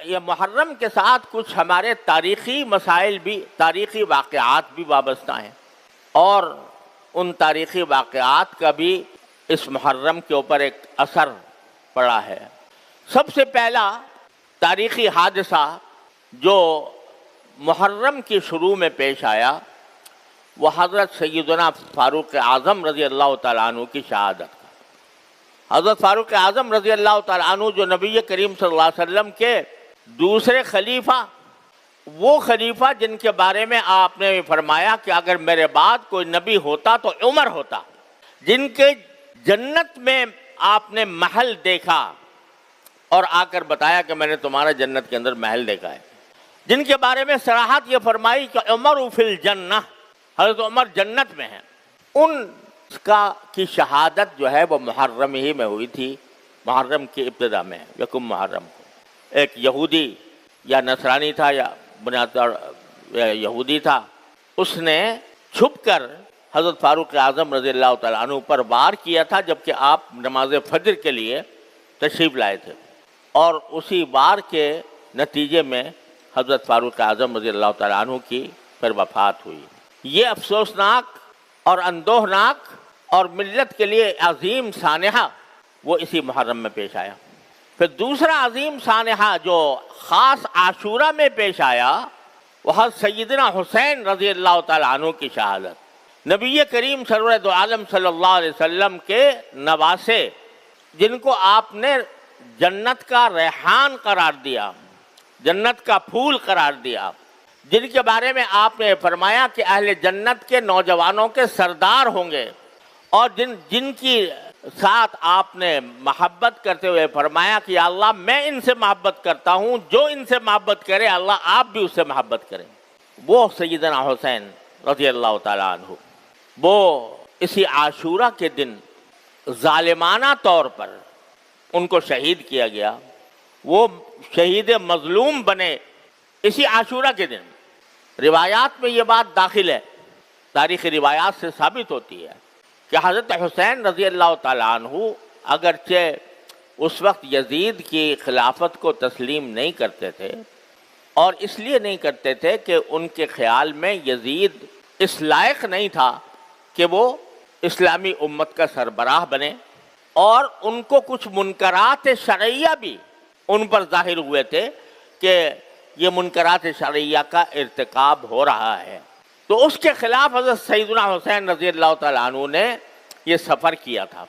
یہ محرم کے ساتھ کچھ ہمارے تاریخی مسائل بھی، تاریخی واقعات بھی وابستہ ہیں، اور ان تاریخی واقعات کا بھی اس محرم کے اوپر ایک اثر پڑا ہے۔ سب سے پہلا تاریخی حادثہ جو محرم کی شروع میں پیش آیا وہ حضرت سیدنا فاروق اعظم رضی اللہ تعالیٰ عنہ کی شہادت کا۔ حضرت فاروق اعظم رضی اللہ تعالیٰ عنہ جو نبی کریم صلی اللہ علیہ وسلم کے دوسرے خلیفہ، وہ خلیفہ جن کے بارے میں آپ نے فرمایا کہ اگر میرے بعد کوئی نبی ہوتا تو عمر ہوتا، جن کے جنت میں آپ نے محل دیکھا اور آ کر بتایا کہ میں نے تمہارا جنت کے اندر محل دیکھا ہے، جن کے بارے میں صراحت یہ فرمائی کہ عمر فی الجنہ، حضرت عمر جنت میں ہیں، ان کی شہادت جو ہے وہ محرم ہی میں ہوئی تھی، محرم کی ابتدا میں، یکم محرم کو۔ ایک یہودی یا نصرانی تھا یا بنیاد طور یہودی تھا، اس نے چھپ کر حضرت فاروق اعظم رضی اللہ تعالیٰ عنہ پر وار کیا تھا جبکہ آپ نماز فجر کے لیے تشریف لائے تھے، اور اسی وار کے نتیجے میں حضرت فاروق اعظم رضی اللہ تعالیٰ عنہ کی پھر وفات ہوئی۔ یہ افسوسناک اور اندوہناک اور ملت کے لیے عظیم سانحہ وہ اسی محرم میں پیش آیا۔ پھر دوسرا عظیم سانحہ جو خاص عاشورہ میں پیش آیا وہ حضرت سیدنا حسین رضی اللہ تعالیٰ عنہ کی شہادت، نبی کریم سرور دو عالم صلی اللہ علیہ وسلم کے نواسے، جن کو آپ نے جنت کا ریحان قرار دیا، جنت کا پھول قرار دیا، جن کے بارے میں آپ نے فرمایا کہ اہل جنت کے نوجوانوں کے سردار ہوں گے، اور جن کی ساتھ آپ نے محبت کرتے ہوئے فرمایا کہ یا اللہ میں ان سے محبت کرتا ہوں، جو ان سے محبت کرے اللہ آپ بھی اس سے محبت کریں، وہ سیدنا حسین رضی اللہ تعالیٰ عنہ، وہ اسی عاشورہ کے دن ظالمانہ طور پر ان کو شہید کیا گیا، وہ شہید مظلوم بنے اسی عاشورہ کے دن۔ روایات میں یہ بات داخل ہے، تاریخی روایات سے ثابت ہوتی ہے کہ حضرت حسین رضی اللہ تعالیٰ عنہ اگرچہ اس وقت یزید کی خلافت کو تسلیم نہیں کرتے تھے، اور اس لیے نہیں کرتے تھے کہ ان کے خیال میں یزید اس لائق نہیں تھا کہ وہ اسلامی امت کا سربراہ بنے، اور ان کو کچھ منکرات شرعیہ بھی ان پر ظاہر ہوئے تھے کہ یہ منکرات شرعیہ کا ارتکاب ہو رہا ہے، تو اس کے خلاف حضرت سیدنا حسین رضی اللہ تعالیٰ عنہ نے یہ سفر کیا تھا۔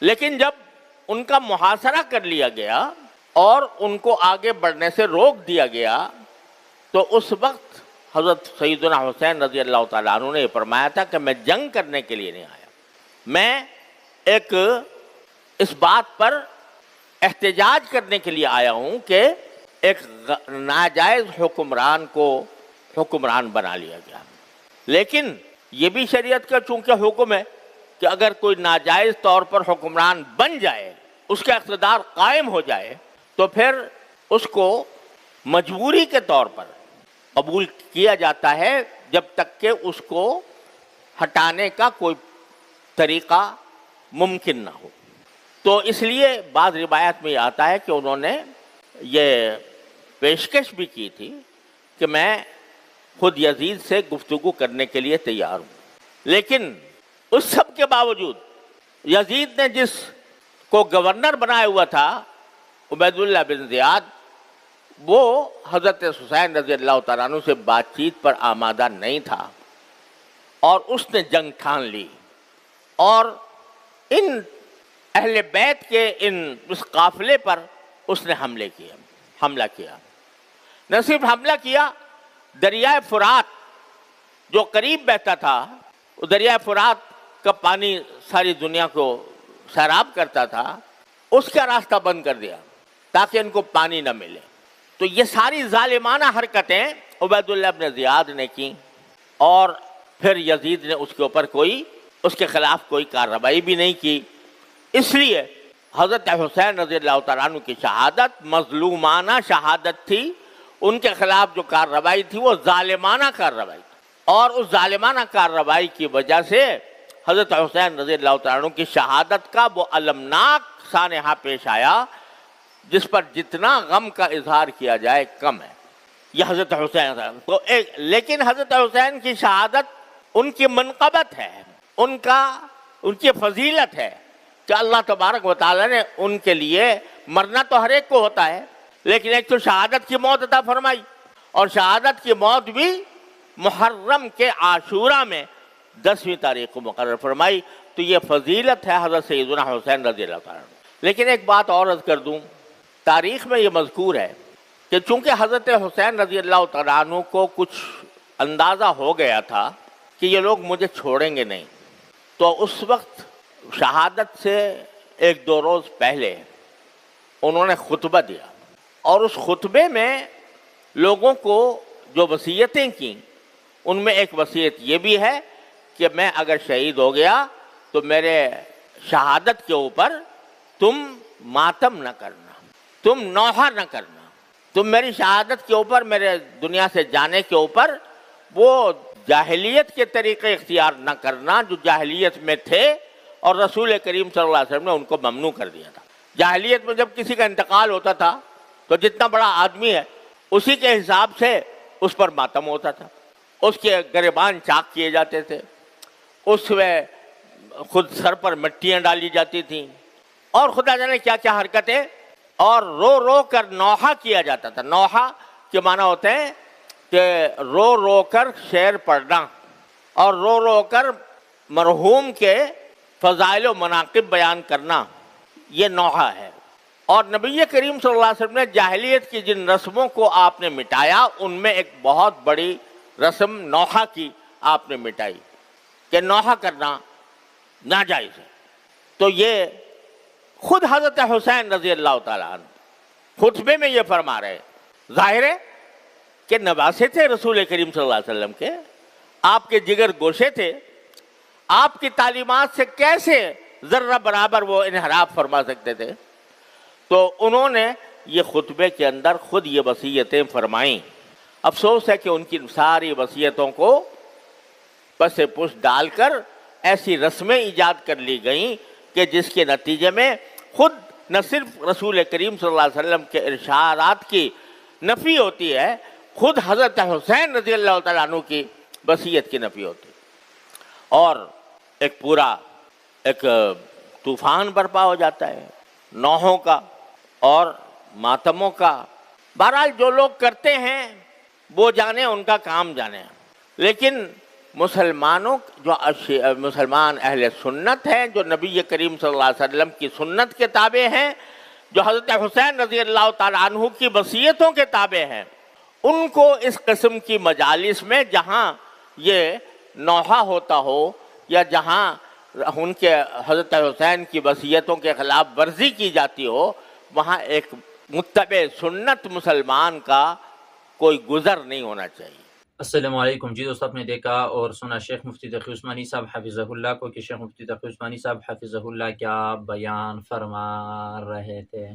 لیکن جب ان کا محاصرہ کر لیا گیا اور ان کو آگے بڑھنے سے روک دیا گیا، تو اس وقت حضرت سیدنا حسین رضی اللہ تعالیٰ عنہ نے یہ فرمایا تھا کہ میں جنگ کرنے کے لیے نہیں آیا، میں ایک اس بات پر احتجاج کرنے کے لیے آیا ہوں کہ ایک ناجائز حکمران کو حکمران بنا لیا گیا۔ لیکن یہ بھی شریعت کا چونکہ حکم ہے کہ اگر کوئی ناجائز طور پر حکمران بن جائے، اس کا اقتدار قائم ہو جائے، تو پھر اس کو مجبوری کے طور پر قبول کیا جاتا ہے جب تک کہ اس کو ہٹانے کا کوئی طریقہ ممکن نہ ہو۔ تو اس لیے بعض روایات میں یہ آتا ہے کہ انہوں نے یہ پیشکش بھی کی تھی کہ میں خود یزید سے گفتگو کرنے کے لیے تیار ہوں، لیکن اس سب کے باوجود یزید نے جس کو گورنر بنایا ہوا تھا عبید اللہ بن زیاد، وہ حضرت حسین رضی اللہ تعالیٰ عنہ سے بات چیت پر آمادہ نہیں تھا، اور اس نے جنگ ٹھان لی، اور ان اہل بیت کے اس قافلے پر اس نے حملہ کیا۔ نہ صرف حملہ کیا، دریائے فرات جو قریب بہتا تھا، وہ دریائے فرات کا پانی ساری دنیا کو سیراب کرتا تھا، اس کا راستہ بند کر دیا تاکہ ان کو پانی نہ ملے۔ تو یہ ساری ظالمانہ حرکتیں عبید اللہ بن زیاد نے کی، اور پھر یزید نے اس کے خلاف کوئی کارروائی بھی نہیں کی۔ اس لیے حضرت حسین رضی اللہ تعالیٰ عنہ کی شہادت مظلومانہ شہادت تھی، ان کے خلاف جو کارروائی تھی وہ ظالمانہ کارروائی تھی، اور اس ظالمانہ کارروائی کی وجہ سے حضرت حسین رضی اللہ تعالیٰ عنہ کی شہادت کا وہ المناک سانحہ پیش آیا جس پر جتنا غم کا اظہار کیا جائے کم ہے، یہ حضرت حسین تو لیکن حضرت حسین کی شہادت ان کی منقبت ہے، ان کی فضیلت ہے کہ اللہ تبارک و تعالیٰ نے ان کے لیے مرنا تو ہر ایک کو ہوتا ہے، لیکن ایک تو شہادت کی موت عطا فرمائی، اور شہادت کی موت بھی محرم کے عاشورہ میں 10ویں تاریخ کو مقرر فرمائی، تو یہ فضیلت ہے حضرت سیدنا حسین رضی اللہ تعالیٰ عنہ۔ لیکن ایک بات اور عرض کر دوں، تاریخ میں یہ مذکور ہے کہ چونکہ حضرت حسین رضی اللہ تعالیٰ عنہ کو کچھ اندازہ ہو گیا تھا کہ یہ لوگ مجھے چھوڑیں گے نہیں، تو اس وقت شہادت سے 1-2 روز پہلے انہوں نے خطبہ دیا، اور اس خطبے میں لوگوں کو جو وصیتیں کی ان میں ایک وصیت یہ بھی ہے کہ میں اگر شہید ہو گیا تو میرے شہادت کے اوپر تم ماتم نہ کرنا، تم نوحہ نہ کرنا، تم میری شہادت کے اوپر، میرے دنیا سے جانے کے اوپر وہ جاہلیت کے طریقے اختیار نہ کرنا جو جاہلیت میں تھے، اور رسول کریم صلی اللہ علیہ وسلم نے ان کو ممنوع کر دیا تھا۔ جاہلیت میں جب کسی کا انتقال ہوتا تھا تو جتنا بڑا آدمی ہے اسی کے حساب سے اس پر ماتم ہوتا تھا، اس کے گریبان چاک کیے جاتے تھے، اس میں خود سر پر مٹیاں ڈالی جاتی تھیں، اور خدا جانے کیا کیا حرکتیں، اور رو رو کر نوحہ کیا جاتا تھا۔ نوحہ کے معنی ہوتے ہیں کہ رو رو کر شعر پڑھنا، اور رو رو کر مرحوم کے فضائل و مناقب بیان کرنا، یہ نوحہ ہے۔ اور نبی کریم صلی اللہ علیہ وسلم نے جاہلیت کی جن رسموں کو آپ نے مٹایا، ان میں ایک بہت بڑی رسم نوحہ کی آپ نے مٹائی کہ نوحہ کرنا ناجائز ہے۔ تو یہ خود حضرت حسین رضی اللہ تعالیٰ عنہ خطبے میں یہ فرما رہے، ظاہر ہے کہ نواسے تھے رسول کریم صلی اللہ علیہ وسلم کے، آپ کے جگر گوشے تھے، آپ کی تعلیمات سے کیسے ذرہ برابر وہ انحراف فرما سکتے تھے؟ تو انہوں نے یہ خطبے کے اندر خود یہ وصیتیں فرمائیں۔ افسوس ہے کہ ان کی ساری وصیتوں کو پس پش ڈال کر ایسی رسمیں ایجاد کر لی گئیں کہ جس کے نتیجے میں خود نہ صرف رسول کریم صلی اللہ علیہ وسلم کے ارشادات کی نفی ہوتی ہے، خود حضرت حسین رضی اللہ تعالیٰ عنہ کی وصیت کی نفی ہوتی ہے، اور ایک پورا ایک طوفان برپا ہو جاتا ہے نوحوں کا اور ماتموں کا۔ بہرحال جو لوگ کرتے ہیں وہ جانے، ان کا کام جانے، لیکن مسلمانوں جو مسلمان اہل سنت ہیں، جو نبی کریم صلی اللہ علیہ وسلم کی سنت کے تابع ہیں، جو حضرت حسین رضی اللہ تعالیٰ عنہ کی وصیتوں کے تابع ہیں، ان کو اس قسم کی مجالس میں جہاں یہ نوحہ ہوتا ہو یا جہاں ان کے حضرت حسین کی وصیتوں کے خلاف ورزی کی جاتی ہو، وہاں ایک متبع سنت مسلمان کا کوئی گزر نہیں ہونا چاہیے۔ السلام علیکم جی دوست، آپ نے دیکھا اور سنا شیخ مفتی تقی عثمانی صاحب حفظہ اللہ کو کہ شیخ مفتی تقی عثمانی صاحب حفظہ اللہ کیا بیان فرما رہے تھے۔